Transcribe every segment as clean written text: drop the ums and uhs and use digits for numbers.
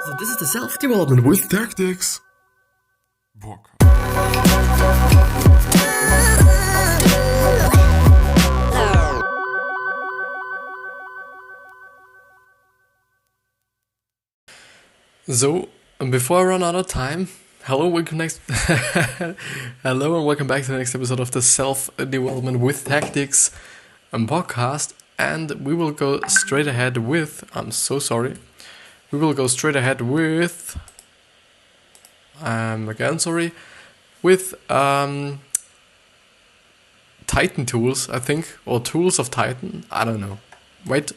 So this is the self-development with tactics. Bock. So, before I run out of time, hello and welcome back to the next episode of the Self-Development with Tactics podcast. And we will go straight ahead with, with Titan tools, I think, or tools of Titan. I don't know. Wait,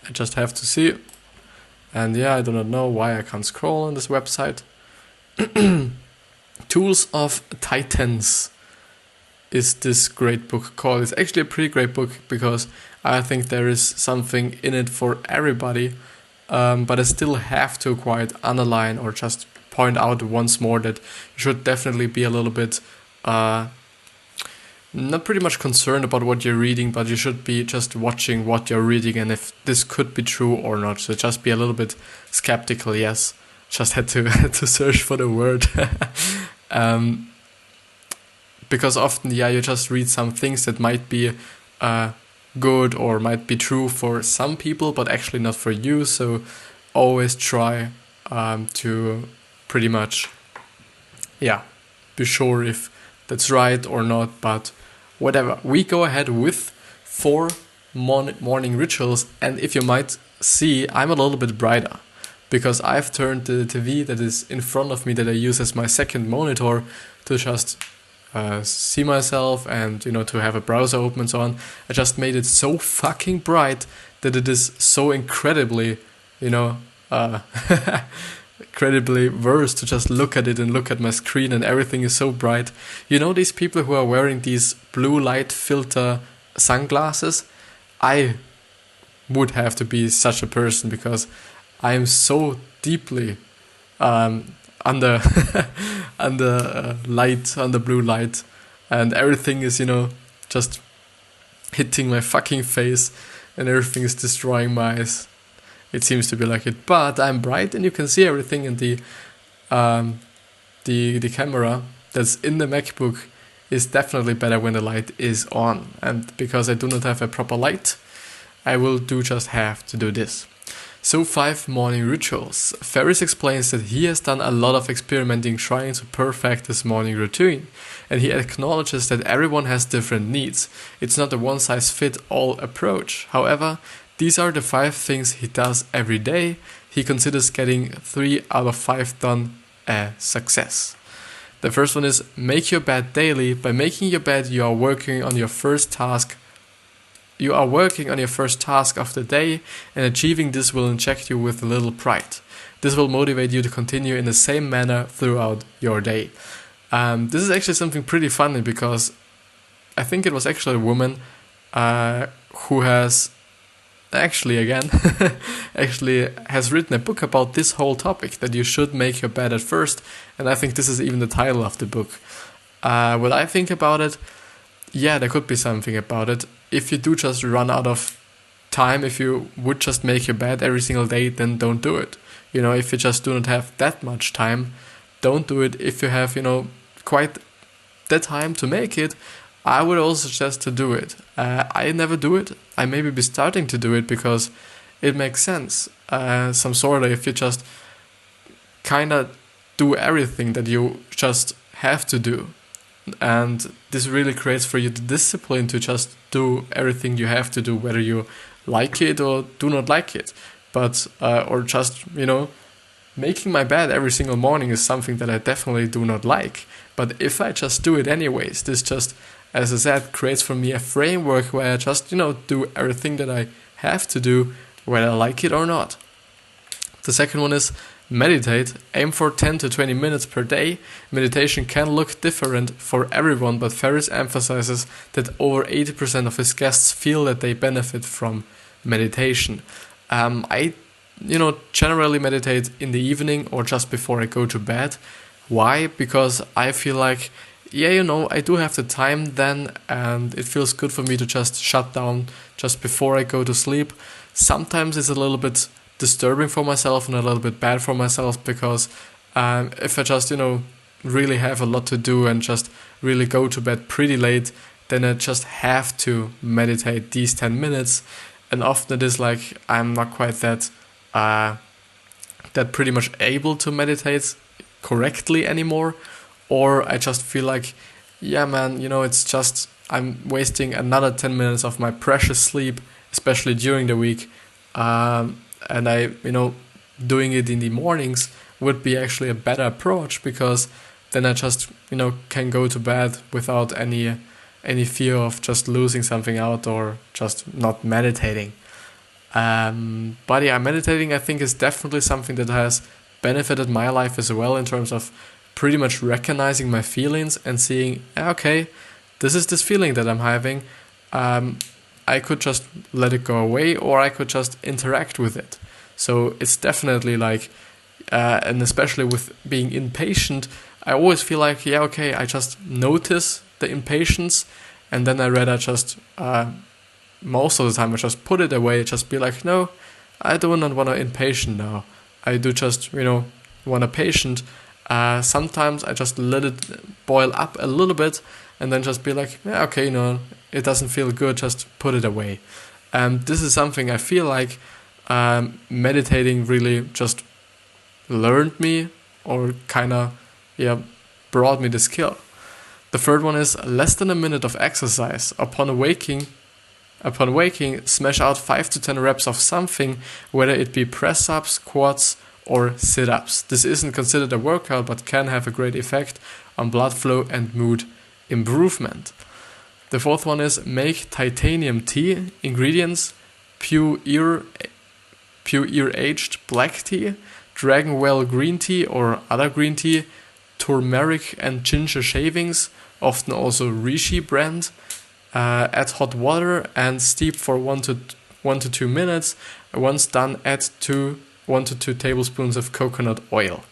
I just have to see. And yeah, I do not know why I can't scroll on this website. Tools of Titans is this great book called. It's actually a pretty great book because I think there is something in it for everybody. But I still have to quite underline or just point out once more that you should definitely be a little bit not pretty much concerned about what you're reading, but you should be just watching what you're reading and if this could be true or not. So just be a little bit skeptical, yes. Just had to search for the word. Because often, you just read some things that might be good or might be true for some people, but actually not for you. So always try to pretty much, be sure if that's right or not, but whatever. We go ahead with 4 morning rituals, and if you might see, I'm a little bit brighter because I've turned the TV that is in front of me that I use as my second monitor to just see myself and, to have a browser open and so on. I just made it so fucking bright that it is so incredibly, incredibly worse to just look at it and look at my screen and everything is so bright. These people who are wearing these blue light filter sunglasses? I would have to be such a person because I am so deeply under blue light, and everything is, just hitting my fucking face and everything is destroying my eyes. It seems to be like it, but I'm bright and you can see everything in the camera that's in the MacBook is definitely better when the light is on. And because I do not have a proper light, I will just have to do this. So 5 morning rituals. Ferriss explains that he has done a lot of experimenting trying to perfect his morning routine, and he acknowledges that everyone has different needs. It's not a one-size-fits-all approach. However, these are the 5 things he does every day. He considers getting 3 out of 5 done a success. The first one is make your bed daily. By making your bed, you are working on your first task. You are working on your first task of the day, and achieving this will inject you with a little pride. This will motivate you to continue in the same manner throughout your day. This is actually something pretty funny because I think it was actually a woman who has has written a book about this whole topic, that you should make your bed at first, and I think this is even the title of the book. What I think about it, there could be something about it. If you do just run out of time, if you would just make your bed every single day, then don't do it. If you just do not have that much time, don't do it. If you have, quite the time to make it, I would also suggest to do it. I never do it. I maybe be starting to do it because it makes sense. If you just kind of do everything that you just have to do. And this really creates for you the discipline to just do everything you have to do, whether you like it or do not like it. But, or just, making my bed every single morning is something that I definitely do not like. But if I just do it anyways, this just, as I said, creates for me a framework where I just, do everything that I have to do, whether I like it or not. The second one is meditate. Aim for 10 to 20 minutes per day. Meditation can look different for everyone, but Ferriss emphasizes that over 80% of his guests feel that they benefit from meditation. I generally meditate in the evening or just before I go to bed. Why? Because I feel like, I do have the time then, and it feels good for me to just shut down just before I go to sleep. Sometimes it's a little bit disturbing for myself and a little bit bad for myself, because if I just, really have a lot to do and just really go to bed pretty late, then I just have to meditate these 10 minutes. And often it is like I'm not quite that pretty much able to meditate correctly anymore. Or I just feel like, yeah, man, it's just I'm wasting another 10 minutes of my precious sleep, especially during the week. And I, doing it in the mornings would be actually a better approach, because then I just, can go to bed without any fear of just losing something out or just not meditating. But yeah, meditating I think is definitely something that has benefited my life as well, in terms of pretty much recognizing my feelings and seeing, okay, this is this feeling that I'm having. I could just let it go away, or I could just interact with it. So it's definitely like, and especially with being impatient, I always feel like, yeah, okay, I just notice the impatience, and then I rather just, most of the time I just put it away, just be like, no, I do not want to impatient now. I do just, want a patient. Sometimes I just let it boil up a little bit, and then just be like, yeah, okay, it doesn't feel good, just put it away. This is something I feel like meditating really just learned me, or kind of, brought me the skill. The third one is less than a minute of exercise. Upon waking, smash out 5 to 10 reps of something, whether it be press-ups, squats, or sit-ups. This isn't considered a workout, but can have a great effect on blood flow and mood improvement. The fourth one is make titanium tea. Ingredients: pure aged black tea, dragon well green tea or other green tea, turmeric and ginger shavings, often also reishi brand. Add hot water and steep for 1 to 2 minutes. Once done, add 1 to 2 tablespoons of coconut oil.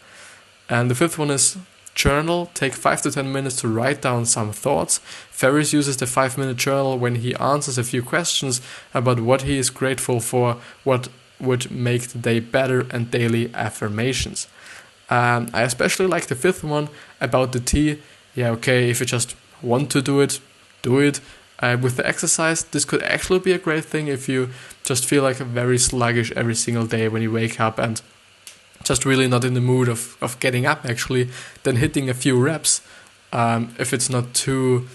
And the fifth one is journal. Take 5 to 10 minutes to write down some thoughts. Ferriss uses the 5-minute journal when he answers a few questions about what he is grateful for, what would make the day better, and daily affirmations. I especially like the fifth one about the tea. Yeah, okay, if you just want to do it, do it. With the exercise, this could actually be a great thing if you just feel like very sluggish every single day when you wake up and just really not in the mood of getting up actually, then hitting a few reps, if it's not too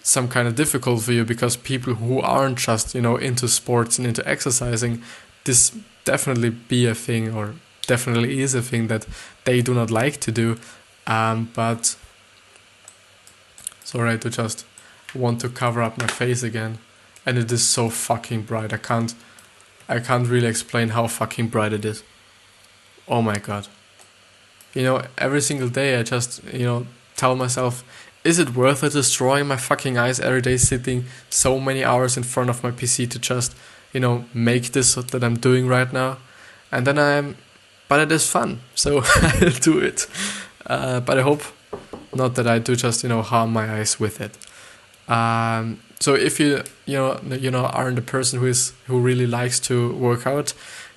some kind of difficult for you, because people who aren't just, into sports and into exercising, this definitely be a thing, or definitely is a thing that they do not like to do. But sorry, to just want to cover up my face again, and it is so fucking bright. I can't really explain how fucking bright it is. Oh my god. Every single day I just, tell myself, is it worth it destroying my fucking eyes every day, sitting so many hours in front of my PC to just, make this that I'm doing right now? And then but it is fun, so I'll do it. But I hope not that I do just, harm my eyes with it. So if you aren't a person who really likes to work out,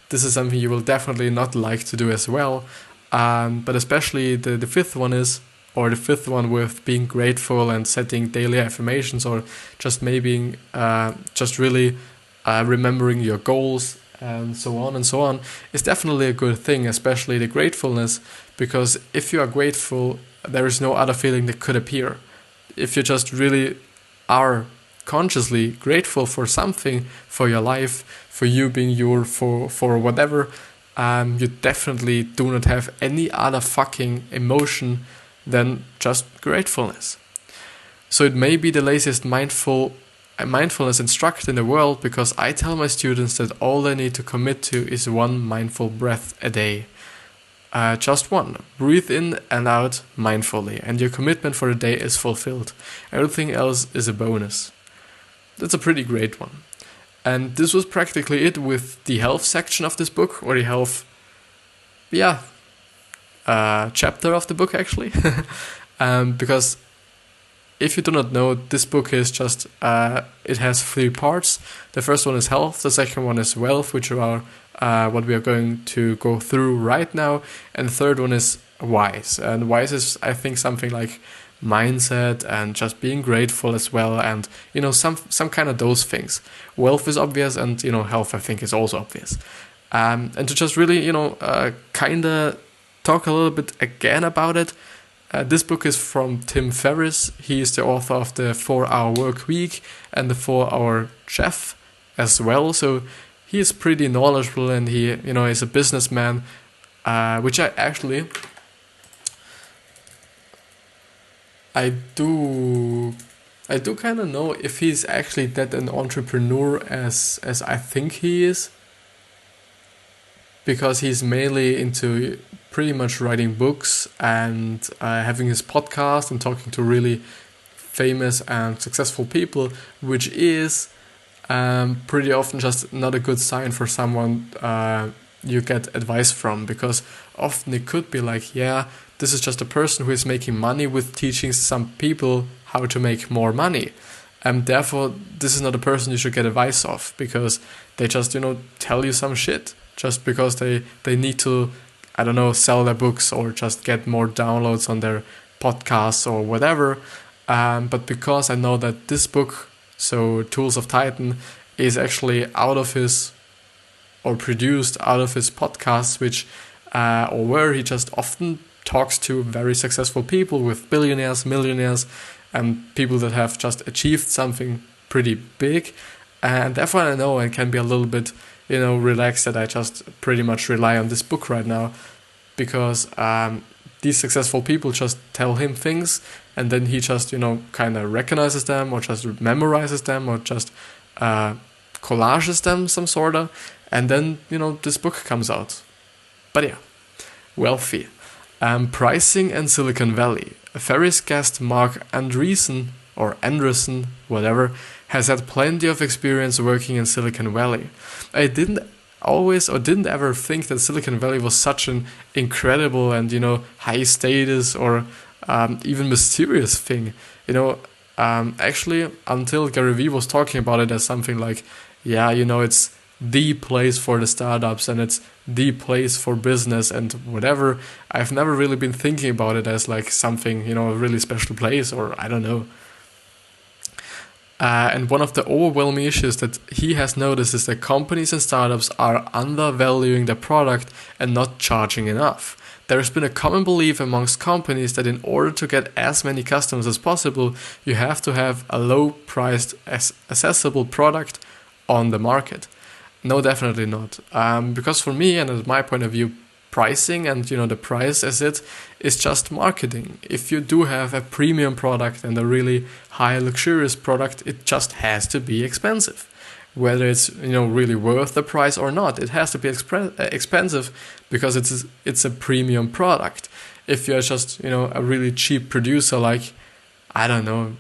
this is something you will definitely not like to do as well. But especially the fifth one with being grateful and setting daily affirmations, or just maybe just really remembering your goals and so on, is definitely a good thing, especially the gratefulness, because if you are grateful, there is no other feeling that could appear. If you just really are consciously grateful for something, for your life, for you being for whatever, you definitely do not have any other fucking emotion than just gratefulness. So it may be the laziest mindfulness instructor in the world, because I tell my students that all they need to commit to is 1 mindful breath a day. Just one. Breathe in and out mindfully, and your commitment for the day is fulfilled. Everything else is a bonus. That's a pretty great one. And this was practically it with the health section of this book, or the health, chapter of the book actually. Because if you do not know, this book is just, it has 3 parts. The first one is health, the second one is wealth, which are what we are going to go through right now, and the third one is wise. And wise is, I think, something like mindset and just being grateful as well, and some kind of those things. Wealth is obvious, and health, I think, is also obvious. And to just really kind of talk a little bit again about it, this book is from Tim Ferriss. He is the author of the 4-Hour Work Week and the 4-Hour Chef as well, so he is pretty knowledgeable, and he is a businessman, which I do kind of know if he's actually that an entrepreneur as I think he is, because he's mainly into pretty much writing books and having his podcast and talking to really famous and successful people, which is pretty often just not a good sign for someone you get advice from, because often it could be like, yeah, this is just a person who is making money with teaching some people how to make more money. And therefore, this is not a person you should get advice of, because they just, tell you some shit just because they need to, I don't know, sell their books or just get more downloads on their podcasts or whatever. But because I know that this book, so Tools of Titan, is actually out of his, or produced out of his podcasts, which, or where he just often talks to very successful people with billionaires, millionaires, and people that have just achieved something pretty big. And therefore I know I can be a little bit, relaxed that I just pretty much rely on this book right now, because these successful people just tell him things, and then he just, kind of recognizes them, or just memorizes them, or just collages them some sort of, and then, this book comes out. But yeah, wealthy. Pricing and Silicon Valley. Ferriss guest Mark Andreessen, or Andreessen, whatever, has had plenty of experience working in Silicon Valley. I didn't ever think that Silicon Valley was such an incredible and, high status or even mysterious thing. Actually, until Gary Vee was talking about it as something like, yeah, it's the place for the startups and it's the place for business and whatever, I've never really been thinking about it as like something, a really special place, or I don't know. And one of the overwhelming issues that he has noticed is that companies and startups are undervaluing their product and not charging enough. There has been a common belief amongst companies that in order to get as many customers as possible, you have to have a low-priced, accessible product on the market. No, definitely not. Because for me, and at my point of view, pricing and the price as it is just marketing. If you do have a premium product and a really high luxurious product, it just has to be expensive. Whether it's really worth the price or not, it has to be expensive because it's a premium product. If you're just a really cheap producer, like I don't know,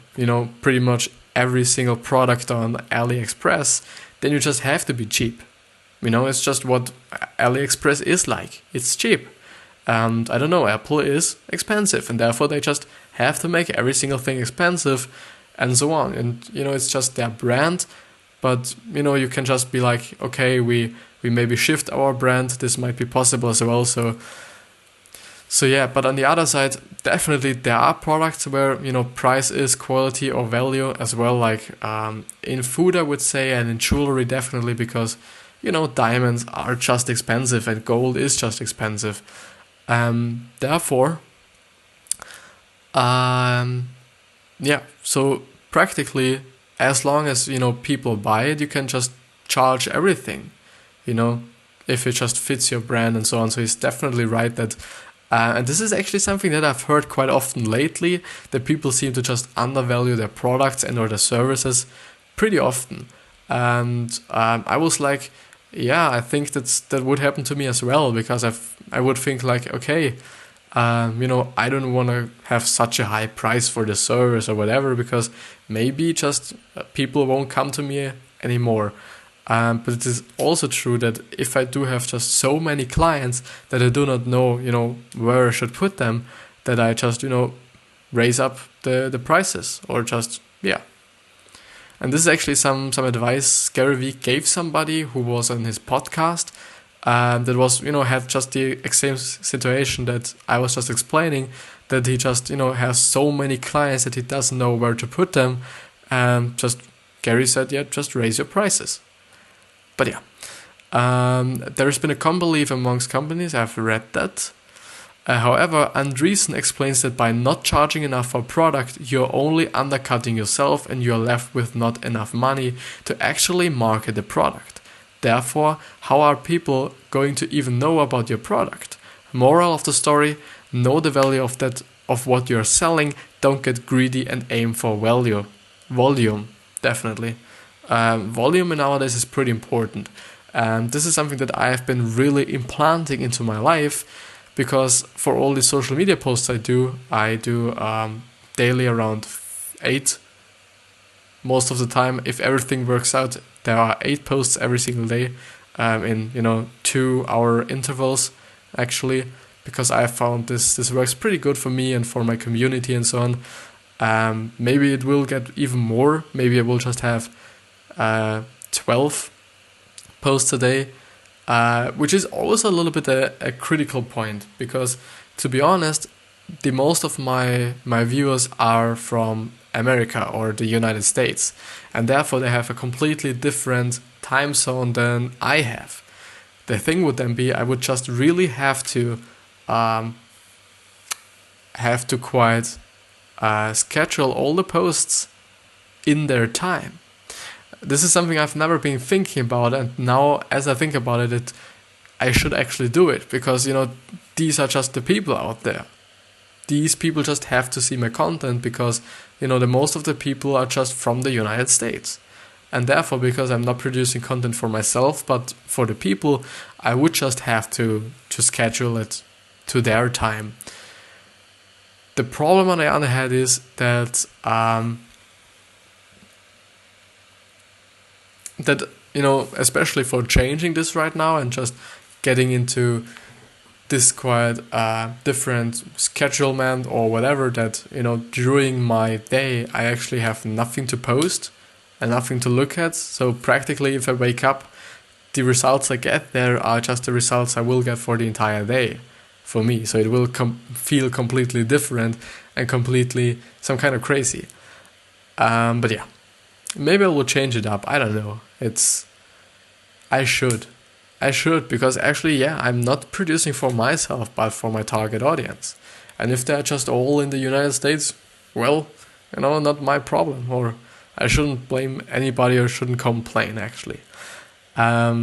pretty much every single product on AliExpress, then you just have to be cheap. It's just what AliExpress is like. It's cheap. And I don't know, Apple is expensive, and therefore they just have to make every single thing expensive and so on. And, it's just their brand. But, you can just be like, okay, we maybe shift our brand. This might be possible as well. So yeah, but on the other side, definitely there are products where, price is quality or value as well. Like in food, I would say, and in jewelry, definitely, because, diamonds are just expensive and gold is just expensive. Therefore, yeah, so practically, as long as, people buy it, you can just charge everything, if it just fits your brand and so on. So he's definitely right that, and this is actually something that I've heard quite often lately, that people seem to just undervalue their products and or their services pretty often. And I was like, yeah, I think that would happen to me as well, because I would think like, okay, I don't want to have such a high price for the service or whatever, because maybe just people won't come to me anymore. But it is also true that if I do have just so many clients that I do not know, where I should put them, that I just, raise up the prices, or just, yeah. And this is actually some advice Gary Vee gave somebody who was on his podcast, that was, had just the same situation that I was just explaining, that he just, has so many clients that he doesn't know where to put them. Just Gary said, yeah, just raise your prices. But yeah, there's been a common belief amongst companies, I've read that. However, Andreessen explains that by not charging enough for a product, you're only undercutting yourself and you're left with not enough money to actually market the product. Therefore, how are people going to even know about your product? Moral of the story, know the value of what you're selling, don't get greedy and aim for value. Volume, definitely. Volume nowadays is pretty important. And this is something that I have been really implanting into my life, because for all the social media posts I do daily around 8. Most of the time, if everything works out, there are 8 posts every single day, in 2-hour intervals, actually, because I have found this works pretty good for me and for my community and so on. Maybe it will get even more. Maybe I will just have 12 posts a day, which is also a little bit a critical point, because to be honest, the most of my viewers are from America or the United States, and therefore they have a completely different time zone than I have. The thing would then be, I would just really have to quite schedule all the posts in their time. This is something I've never been thinking about, and now as I think about it, I should actually do it, because these are just the people out there. These people just have to see my content, because the most of the people are just from the United States. And therefore, because I'm not producing content for myself but for the people, I would just have to schedule it to their time. The problem on the other hand is that especially for changing this right now and just getting into this quite different schedulement or whatever, that during my day I actually have nothing to post and nothing to look at. So practically, if I wake up, the results I get there are just the results I will get for the entire day for me. So it will feel completely different and completely some kind of crazy. But yeah, maybe I will change it up. I don't know. I should, because actually, yeah, I'm not producing for myself, but for my target audience. And if they're just all in the United States, well, not my problem, or I shouldn't blame anybody or shouldn't complain, actually. Blah,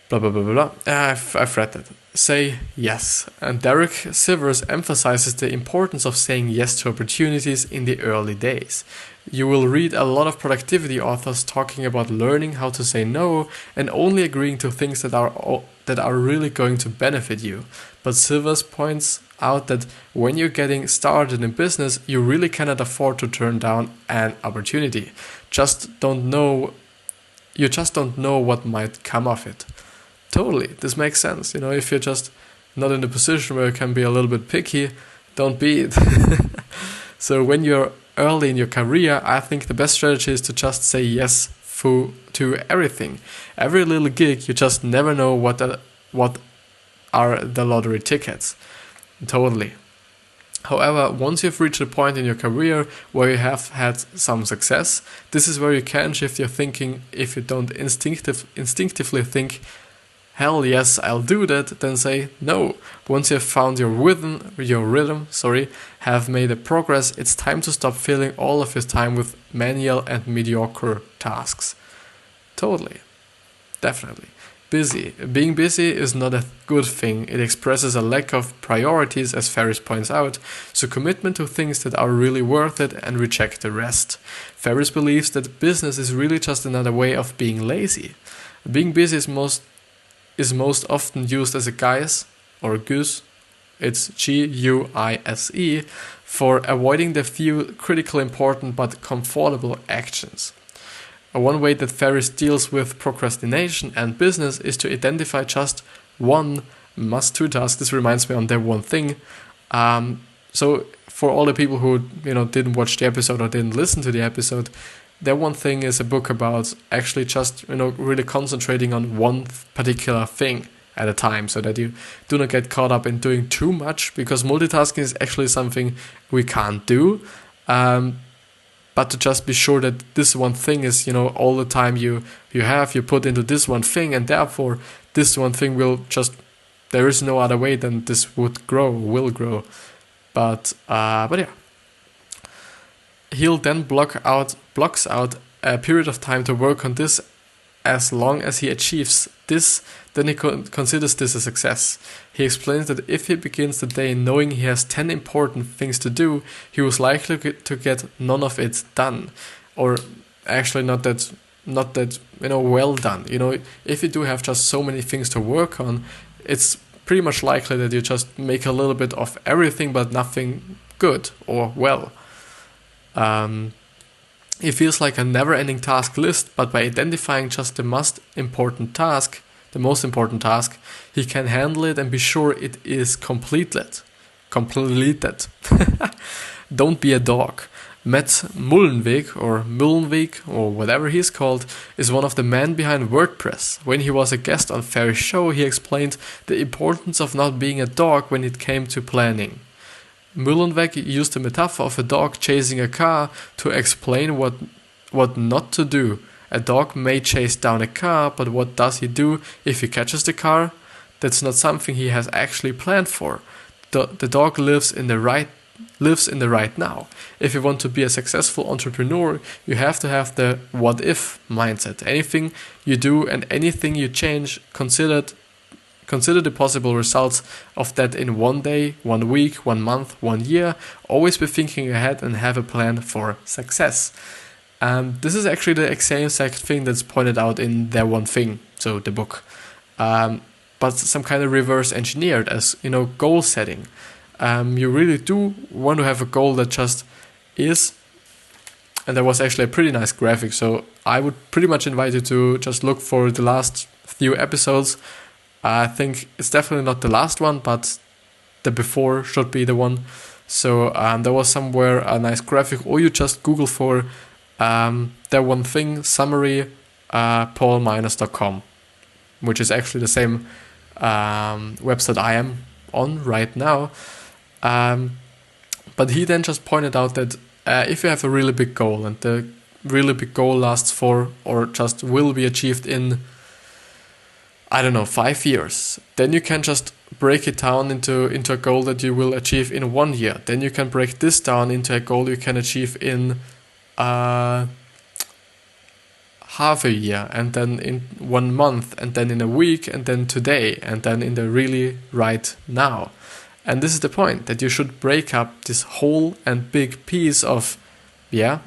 blah, blah, blah, blah. I've read that. Say yes. And Derek Sivers emphasizes the importance of saying yes to opportunities in the early days. You will read a lot of productivity authors talking about learning how to say no and only agreeing to things that are really going to benefit you. But Sivers points out that when you're getting started in business, you really cannot afford to turn down an opportunity. You just don't know what might come of it. Totally, this makes sense. If you're just not in a position where you can be a little bit picky, don't be it. So when you're early in your career, I think the best strategy is to just say yes to everything. Every little gig, you just never know what are the lottery tickets. Totally. However, once you've reached a point in your career where you have had some success, this is where you can shift your thinking. If you don't instinctively think, hell yes, I'll do that, then say no. Once you've found your rhythm, have made a progress, it's time to stop filling all of your time with manual and mediocre tasks. Totally. Definitely. Being busy is not a good thing. It expresses a lack of priorities, as Ferriss points out, so commitment to things that are really worth it and reject the rest. Ferriss believes that business is really just another way of being lazy. Being busy is most often used as a guise, or goose, it's Guise, for avoiding the few critically important but comfortable actions. One way that Ferriss deals with procrastination and business is to identify just one must-do task. This reminds me on that one thing. so for all the people who didn't watch the episode or didn't listen to the episode, that one thing is a book about actually just really concentrating on one particular thing at a time, so that you do not get caught up in doing too much, because multitasking is actually something we can't do. But to just be sure that this one thing is, all the time you put into this one thing, and therefore this one thing there is no other way than this will grow. But yeah. He'll then blocks out a period of time to work on this. As long as he achieves this, then he considers this a success. He explains that if he begins the day knowing he has 10 important things to do, he was likely to get none of it done. Or actually not that well done. If you do have just so many things to work on, it's pretty much likely that you just make a little bit of everything but nothing good or well. It feels like a never-ending task list, but by identifying just the most important task, he can handle it and be sure it is completed. Don't be a dog. Matt Mullenweg or whatever he's called is one of the men behind WordPress. When he was a guest on Ferriss' show, he explained the importance of not being a dog when it came to planning. Mullenweg used the metaphor of a dog chasing a car to explain what not to do. A dog may chase down a car, but what does he do if he catches the car? That's not something he has actually planned for. The dog lives in the right now. If you want to be a successful entrepreneur, you have to have the what if mindset. Anything you do and anything you change, consider the possible results of that in 1 day, 1 week, 1 month, 1 year. Always be thinking ahead and have a plan for success. This is actually the same exact thing that's pointed out in Their One Thing, so the book. But some kind of reverse engineered as, goal setting. You really do want to have a goal that just is. And there was actually a pretty nice graphic, so I would pretty much invite you to just look for the last few episodes. I think it's definitely not the last one, but the before should be the one. So there was somewhere a nice graphic, or you just Google for Their One Thing summary paulminus.com, which is actually the same website I am on right now. But he then just pointed out that if you have a really big goal and the really big goal lasts for or just will be achieved in 5 years, then you can just break it down into a goal that you will achieve in 1 year. Then you can break this down into a goal you can achieve in half a year, and then in 1 month, and then in a week, and then today, and then in the really right now. And this is the point, that you should break up this whole and big piece of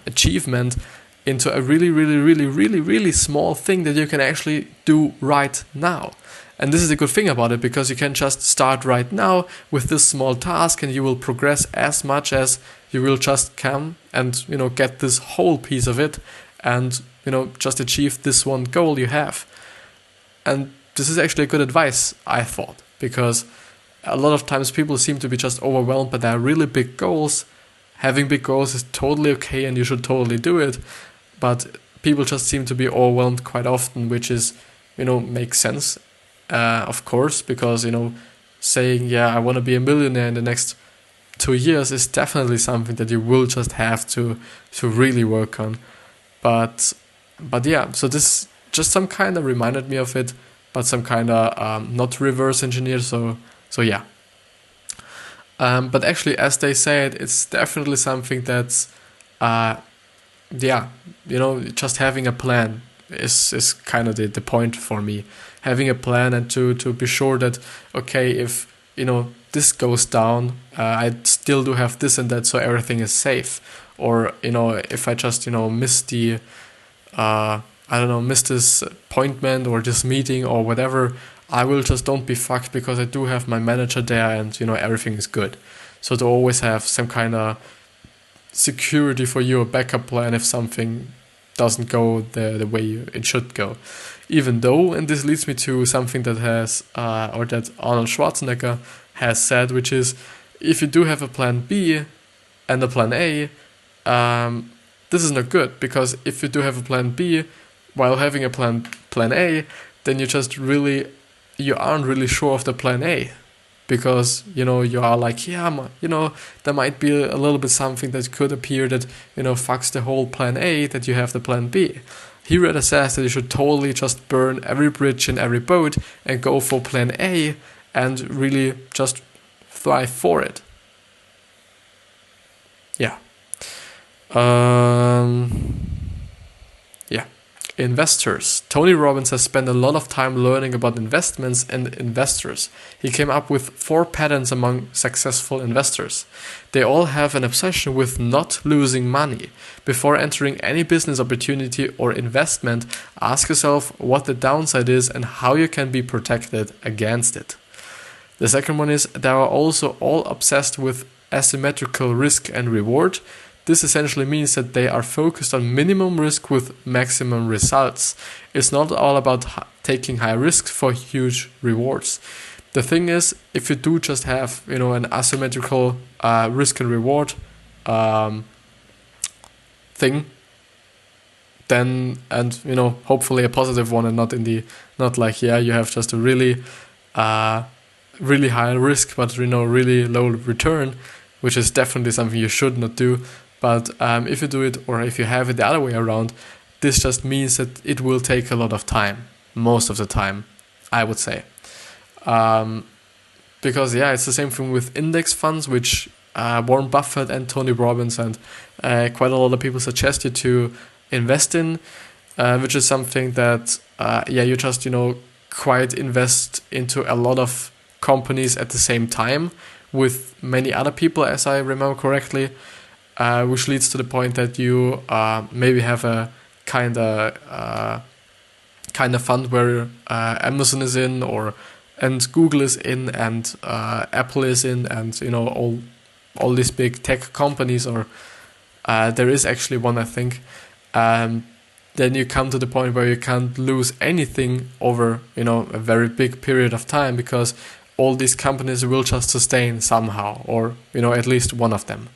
achievement into a really, really, really, really, really small thing that you can actually do right now. And this is the good thing about it, because you can just start right now with this small task, and you will progress as much as you will just come and get this whole piece of it, and just achieve this one goal you have. And this is actually a good advice, I thought, because a lot of times people seem to be just overwhelmed by their really big goals. Having big goals is totally okay, and you should totally do it. But people just seem to be overwhelmed quite often, which is, makes sense, of course, because, saying, I want to be a millionaire in the next 2 years is definitely something that you will just have to really work on. But yeah, so this just some kind of reminded me of it, but some kind of not reverse engineered, so yeah. But actually, as they said, it's definitely something that's, just having a plan is kind of the point for me. Having a plan and to be sure that, okay, if, this goes down, I still do have this and that, so everything is safe. Or, if I just, miss the, miss this appointment or this meeting or whatever, I will just don't be fucked because I do have my manager there and, everything is good. So to always have some kind of security for you, a backup plan if something doesn't go the way it should go. Even though, and this leads me to something that has, or that Arnold Schwarzenegger has said, which is, if you do have a plan B and a plan A, this is not good, because if you do have a plan B while having a plan A, then you aren't really sure of the plan A, because you are like, there might be a little bit something that could appear that fucks the whole plan A, that you have the plan B. He rather says that you should totally just burn every bridge in every boat and go for plan A and really just thrive for it. Yeah. Investors. Tony Robbins has spent a lot of time learning about investments and investors. He came up with 4 patterns among successful investors. They all have an obsession with not losing money. Before entering any business opportunity or investment, ask yourself what the downside is and how you can be protected against it. The second one is they are also all obsessed with asymmetrical risk and reward. This essentially means that they are focused on minimum risk with maximum results. It's not all about taking high risks for huge rewards. The thing is, if you do just have, an asymmetrical risk and reward thing, then, and hopefully a positive one, and not like you have just a really high risk but really low return, which is definitely something you should not do. But if you do it, or if you have it the other way around, this just means that it will take a lot of time, most of the time, I would say. Because it's the same thing with index funds, which Warren Buffett and Tony Robbins and quite a lot of people suggest you to invest in, which is something that you just quite invest into a lot of companies at the same time with many other people, as I remember correctly. Which leads to the point that you maybe have a kind of fund where Amazon is in, and Google is in, and Apple is in, and all these big tech companies, or there is actually one, I think. Then you come to the point where you can't lose anything over a very big period of time, because all these companies will just sustain somehow, or at least one of them.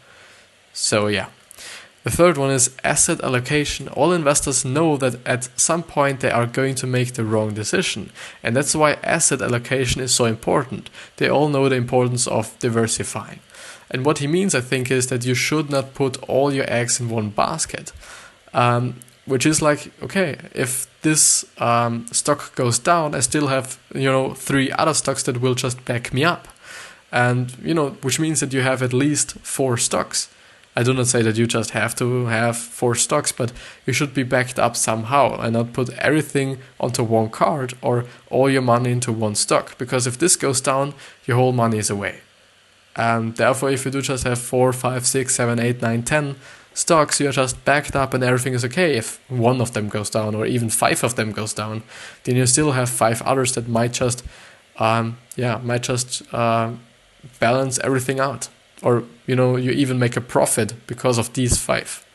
So the third one is asset allocation. All investors know that at some point they are going to make the wrong decision, and that's why asset allocation is so important. They all know the importance of diversifying. And what he means, I think, is that you should not put all your eggs in one basket, which is like, okay, if this stock goes down, I still have 3 other stocks that will just back me up, and which means that you have at least 4 stocks. I do not say that you just have to have 4 stocks, but you should be backed up somehow and not put everything onto one card or all your money into one stock, because if this goes down, your whole money is away. And therefore, if you do just have 4, 5, 6, 7, 8, 9, 10 stocks, you're just backed up and everything is okay. If one of them goes down, or even 5 of them goes down, then you still have 5 others that might just balance everything out. Or you even make a profit because of these 5.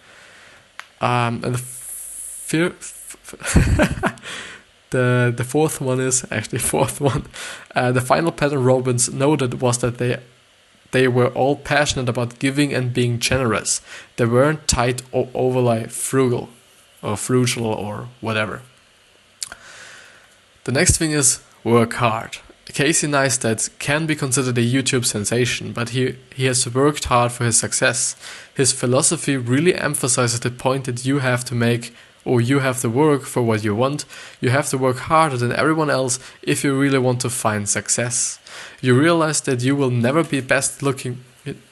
And the fourth one is actually the final pattern Robbins noted was that they were all passionate about giving and being generous. They weren't tight or overly frugal or whatever. The next thing is work hard. Casey Neistat can be considered a YouTube sensation, but he has worked hard for his success. His philosophy really emphasizes the point that you have to work for what you want. You have to work harder than everyone else if you really want to find success. You realize that you will never be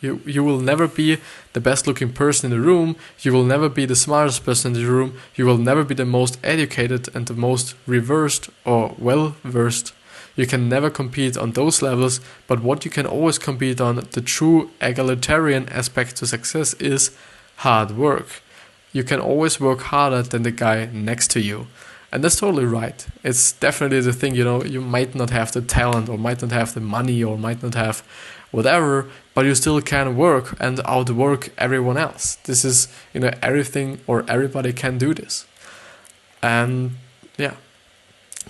you will never be the best looking person in the room. You will never be the smartest person in the room. You will never be the most educated and the most reversed or well versed. You can never compete on those levels, but what you can always compete on, the true egalitarian aspect to success, is hard work. You can always work harder than the guy next to you. And that's totally right. It's definitely the thing, you might not have the talent, or might not have the money, or might not have whatever, but you still can work and outwork everyone else. This is, everything, or everybody can do this. And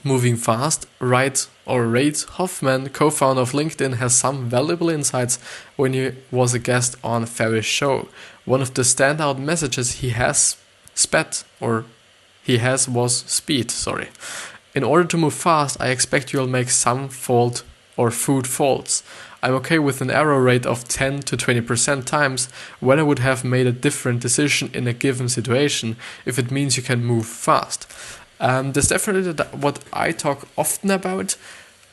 Moving fast, Reid Hoffman, co-founder of LinkedIn, has some valuable insights when he was a guest on Ferriss' show. One of the standout messages he has was speed. In order to move fast, I expect you'll make some food faults. I'm okay with an error rate of 10 to 20% times when I would have made a different decision in a given situation if it means you can move fast. That's definitely what I talk often about,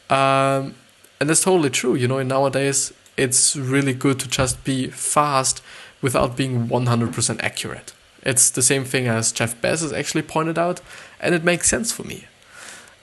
and that's totally true. Nowadays it's really good to just be fast without being 100% accurate. It's the same thing as Jeff Bezos actually pointed out, and it makes sense for me.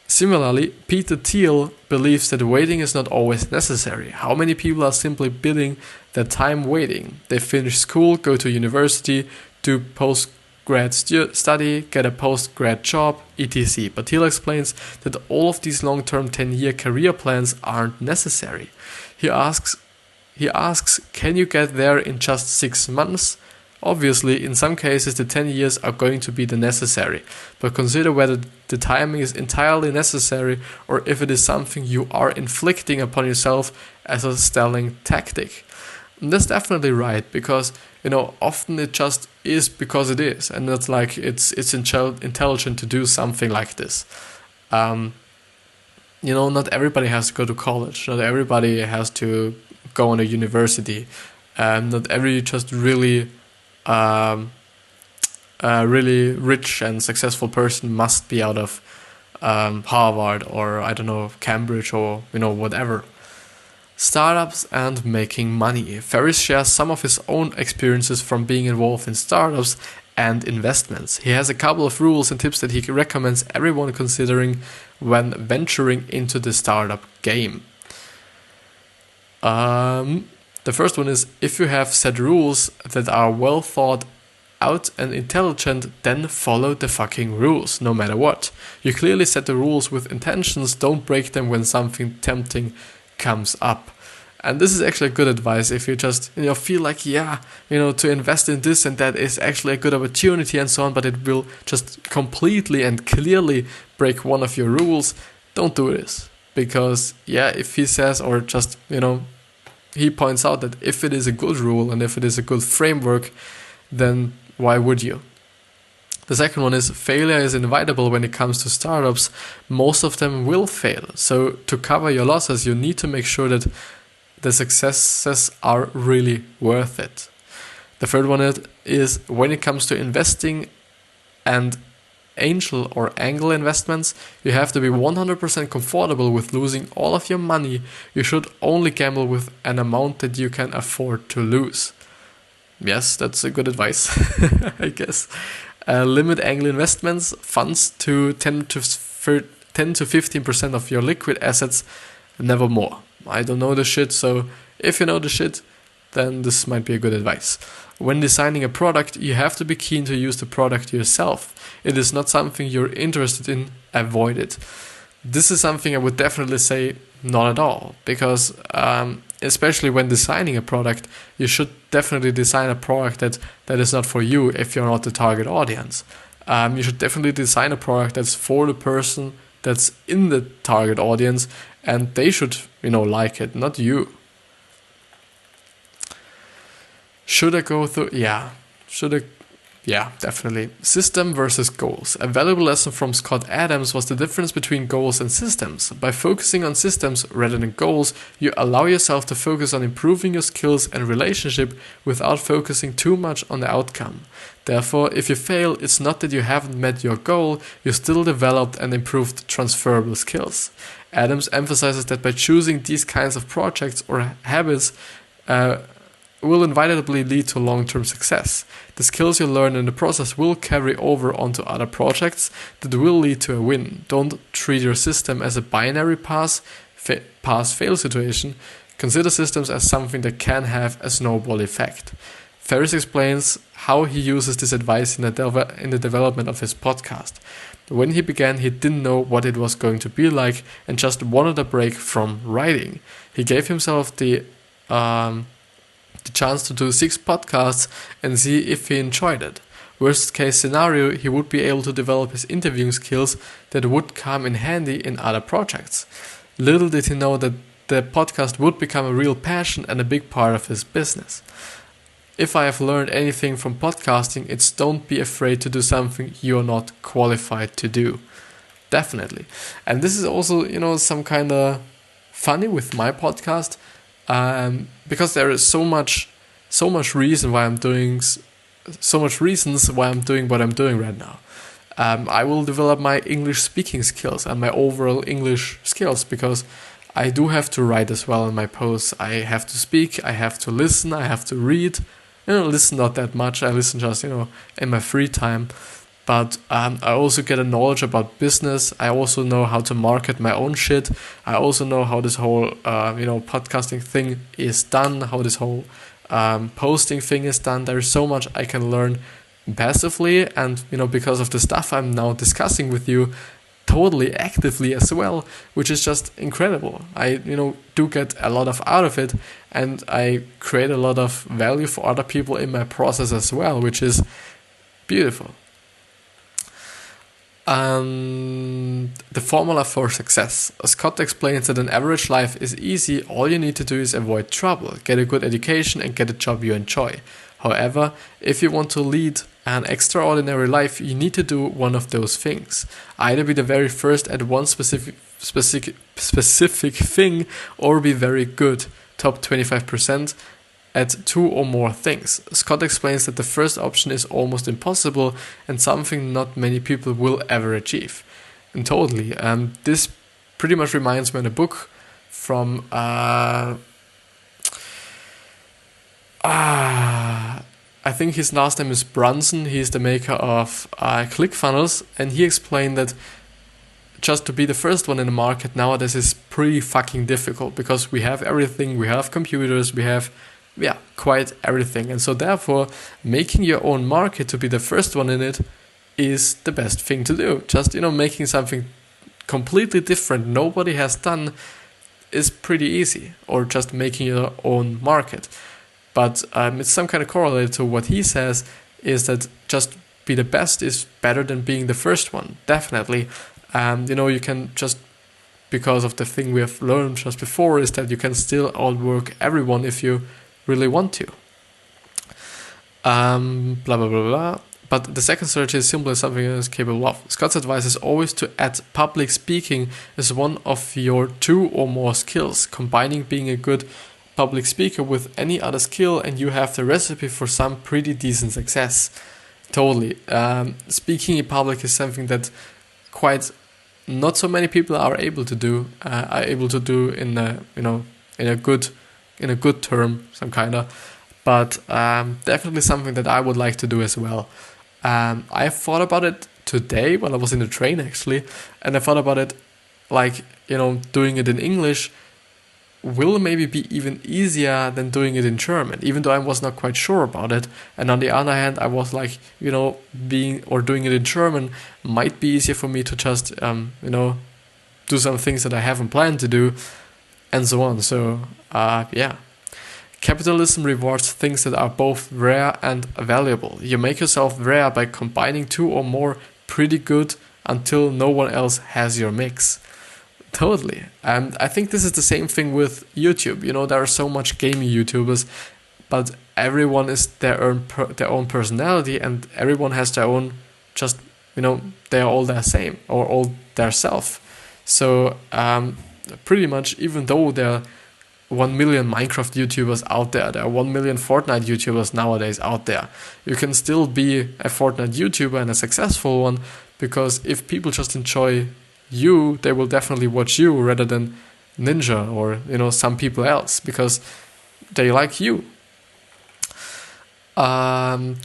Similarly, Peter Thiel believes that waiting is not always necessary. How many people are simply biding their time waiting? They finish school, go to university, do post-grad study, get a post-grad job, etc. But Thiel explains that all of these long-term 10-year career plans aren't necessary. He asks, can you get there in just 6 months? Obviously, in some cases, the 10 years are going to be the necessary, but consider whether the timing is entirely necessary or if it is something you are inflicting upon yourself as a stalling tactic. And that's definitely right, because, often it just is because it is, and it's like it's intelligent to do something like this. Not everybody has to go to college, not everybody has to go on a university, not every just really really rich and successful person must be out of Harvard or Cambridge or whatever. Startups and making money. Ferriss shares some of his own experiences from being involved in startups and investments. He has a couple of rules and tips that he recommends everyone considering when venturing into the startup game. The first one is, if you have set rules that are well thought out and intelligent, then follow the fucking rules, no matter what. You clearly set the rules with intentions, don't break them when something tempting comes up. And this is actually good advice if you just, feel like, to invest in this and that is actually a good opportunity and so on, but it will just completely and clearly break one of your rules. Don't do this. Because, if he says, or just, he points out that if it is a good rule and if it is a good framework, then why would you? The second one is, failure is inevitable when it comes to startups. Most of them will fail. So to cover your losses, you need to make sure that the successes are really worth it. The third one is, when it comes to investing and angel or angle investments, you have to be 100% comfortable with losing all of your money. You should only gamble with an amount that you can afford to lose. Yes, that's a good advice, I guess. Limit angle investments, funds to 10 to 15% of your liquid assets, never more. I don't know the shit, so if you know the shit, then this might be a good advice. When designing a product, you have to be keen to use the product yourself. It is not something you're interested in, avoid it. This is something I would definitely say not at all, because especially when designing a product, you should definitely design a product that is not for you if you're not the target audience. You should definitely design a product that's for the person that's in the target audience, and they should, like it, not you. Should I go through? Yeah, definitely. System versus goals. A valuable lesson from Scott Adams was the difference between goals and systems. By focusing on systems rather than goals, you allow yourself to focus on improving your skills and relationship without focusing too much on the outcome. Therefore, if you fail, it's not that you haven't met your goal, you still developed and improved transferable skills. Adams emphasizes that by choosing these kinds of projects or habits, will inevitably lead to long-term success. The skills you learn in the process will carry over onto other projects that will lead to a win. Don't treat your system as a binary pass-fail situation. Consider systems as something that can have a snowball effect. Ferriss explains how he uses this advice in the development of his podcast. When he began, he didn't know what it was going to be like and just wanted a break from writing. He gave himself the chance to do 6 podcasts and see if he enjoyed it. Worst case scenario, he would be able to develop his interviewing skills that would come in handy in other projects. Little did he know that the podcast would become a real passion and a big part of his business. If I have learned anything from podcasting, it's don't be afraid to do something you're not qualified to do. Definitely. And this is also, some kind of funny with my podcast, because there is so much reasons why I'm doing what I'm doing right now. I will develop my English speaking skills and my overall English skills, because I do have to write as well in my posts. I have to speak, I have to listen, I have to read. Listen not that much. I listen just, in my free time. But I also get a knowledge about business. I also know how to market my own shit. I also know how this whole, podcasting thing is done, how this whole posting thing is done. There's so much I can learn passively, and because of the stuff I'm now discussing with you, totally actively as well, which is just incredible. I do get a lot out of it, and I create a lot of value for other people in my process as well, which is beautiful. The formula for success. Scott explains that an average life is easy. All you need to do is avoid trouble, get a good education, and get a job you enjoy. However, if you want to lead an extraordinary life, you need to do one of those things. Either be the very first at one specific thing, or be very good, top 25%, at two or more things. Scott explains that the first option is almost impossible and something not many people will ever achieve. And totally, this pretty much reminds me of a book from I think his last name is Brunson. He's the maker of ClickFunnels, and he explained that just to be the first one in the market nowadays is pretty fucking difficult, because we have everything, we have computers, we have quite everything, and so therefore making your own market to be the first one in it is the best thing to do. Just making something completely different nobody has done is pretty easy, or just making your own market. But it's some kind of correlated to what he says, is that just be the best is better than being the first one, definitely. You can just, because of the thing we have learned just before, is that you can still outwork everyone if you really want to. Blah, blah, blah, blah. But the second strategy is simply something is capable of. Scott's advice is always to add public speaking as one of your two or more skills, combining being a good public speaker with any other skill, and you have the recipe for some pretty decent success. Totally. Speaking in public is something that quite not so many people are able to do. In a good term, some kind of. But definitely something that I would like to do as well. I thought about it today while I was in the train actually, and I thought about it doing it in English will maybe be even easier than doing it in German, even though I was not quite sure about it. And on the other hand, I was doing it in German might be easier for me to just, do some things that I haven't planned to do, and so on. So, Capitalism rewards things that are both rare and valuable. You make yourself rare by combining two or more pretty good until no one else has your mix. Totally. And I think this is the same thing with YouTube. There are so much gaming YouTubers, but everyone is their own personality, and everyone has their own, just, they are all their same, or all their self. So pretty much, even though there are 1 million Minecraft YouTubers out there are 1 million Fortnite YouTubers nowadays out there, you can still be a Fortnite YouTuber and a successful one, because if people just enjoy you, they will definitely watch you rather than Ninja or some people else, because they like you.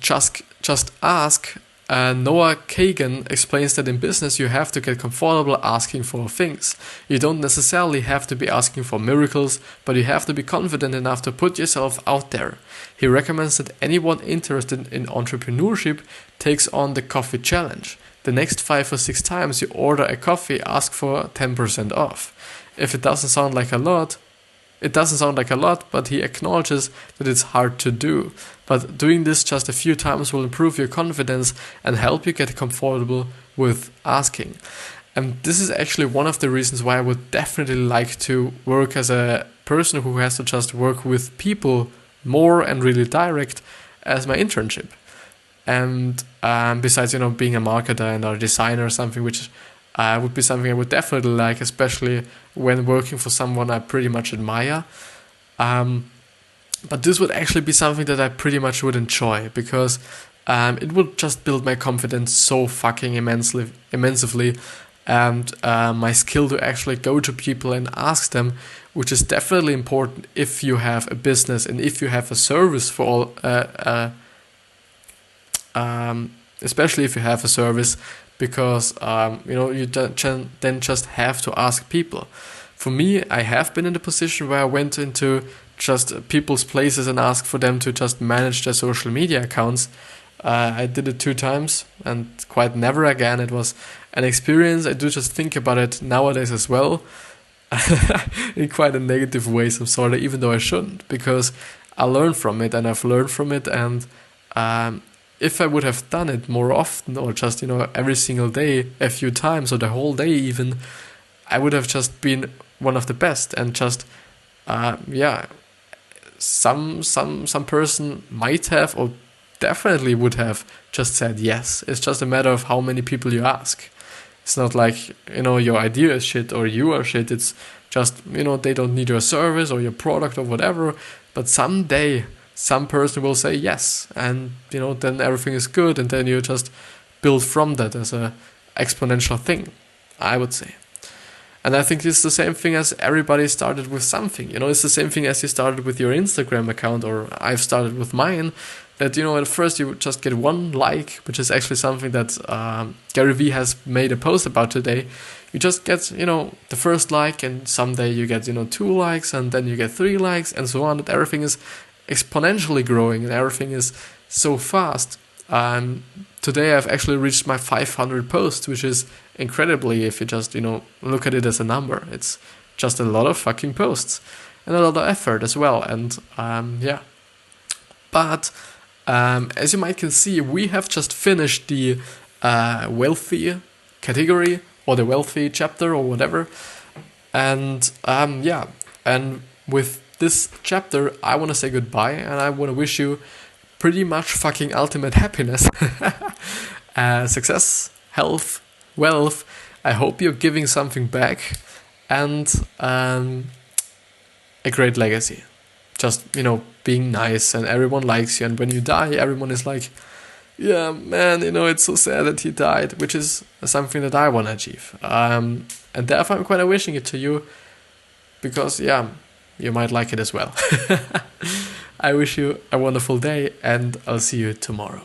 Just ask. Noah Kagan explains that in business you have to get comfortable asking for things. You don't necessarily have to be asking for miracles, but you have to be confident enough to put yourself out there. He recommends that anyone interested in entrepreneurship takes on the coffee challenge. The next 5 or 6 times you order a coffee, ask for 10% off. If it doesn't sound like a lot, It doesn't sound like a lot, but he acknowledges that it's hard to do. But doing this just a few times will improve your confidence and help you get comfortable with asking. And this is actually one of the reasons why I would definitely like to work as a person who has to just work with people more and really direct as my internship. And besides, being a marketer and a designer or something, which would be something I would definitely like, especially when working for someone I pretty much admire. But this would actually be something that I pretty much would enjoy, because it would just build my confidence so fucking immensely, and my skill to actually go to people and ask them, which is definitely important if you have a business and if you have a service for all, especially if you have a service, because you then just have to ask people. For me, I have been in the position where I went into just people's places and asked for them to just manage their social media accounts. I did it 2 times and quite never again. It was an experience. I do just think about it nowadays as well in quite a negative way, some sort of, even though I shouldn't, because I learned from it and I've learned from it. And if I would have done it more often, or just every single day a few times, or the whole day even, I would have just been one of the best. And just some person might have, or definitely would have, just said yes. It's just a matter of how many people you ask. It's not like your idea is shit or you are shit. It's just they don't need your service or your product or whatever, but someday some person will say yes, and then everything is good, and then you just build from that as a exponential thing, I would say. And I think it's the same thing as everybody started with something. It's the same thing as you started with your Instagram account, or I've started with mine. That at first you would just get 1 like, which is actually something that Gary Vee has made a post about today. You just get the first like, and someday you get 2 likes, and then you get 3 likes, and so on. That everything is exponentially growing, and everything is so fast. Today I've actually reached my 500 posts, which is incredibly, if you just look at it as a number. It's just a lot of fucking posts and a lot of effort as well. And but as you might can see, we have just finished the wealthy category, or the wealthy chapter, or whatever. And and with this chapter I want to say goodbye, and I want to wish you pretty much fucking ultimate happiness, success, health, wealth. I hope you're giving something back, and a great legacy. Just being nice, and everyone likes you, and when you die everyone is like, yeah man, it's so sad that he died, which is something that I want to achieve, and therefore I'm quite wishing it to you, because you might like it as well. I wish you a wonderful day, and I'll see you tomorrow.